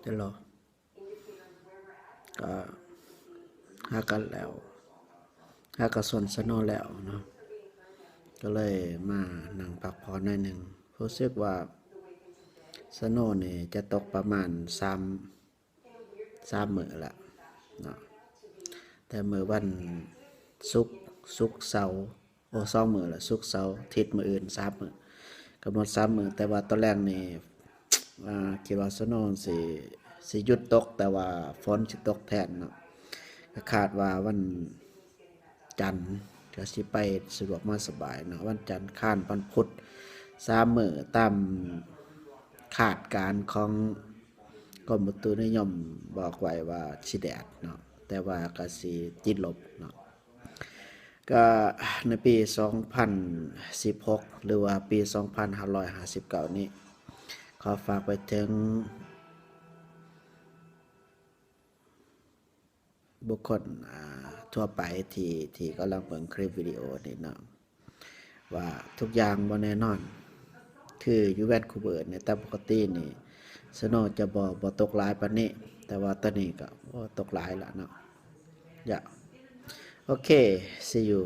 เดี๋ยวรอก็หากันแล้วหากับส่วนสนอแล้วเนาะก็เลยมานั่งพักผ่อนหน่อยหนึ่งรู้สึกว่าสโนนี่จะตกประมาณสามมื้อละเนาะแต่มื้อวันศุกร์เสาร์โอ้2 มื้อละศุกร์เสาร์อาทิตย์มื้ออื่น3 มื้อกำหนด3 มื้อแต่ว่าตอนแรกนี่คิดว่าสโนสิหยุดตกแต่ว่าฝนสิตกแทนเนาะก็คาดว่าวันจันทร์ก็สิไปสะดวกมาสบายเนาะวันจันทร์ค้านวันพุธ3 มื้อตามคาดการณ์ของกรมอุตุนิยมบอกไว้ว่าสิแดดเนาะแต่ว่าก็สิติดลบเนาะก็ในปี2016หรือว่าปี2559นี้ขอฝากไปถึงบุคคลทั่วไปที่กำลังเบิ่งคลิปวิดีโอนี้เนาะว่าทุกอย่างบ่แน่นอนคืออยู่แวนคูเบิร์เนี่ยแต่ปกตินี่สโนว์จะบ่ตกหลายปานนี้แต่ว่าตอนนี้ก็ตกหลายละเนาะอย่าโอเค see you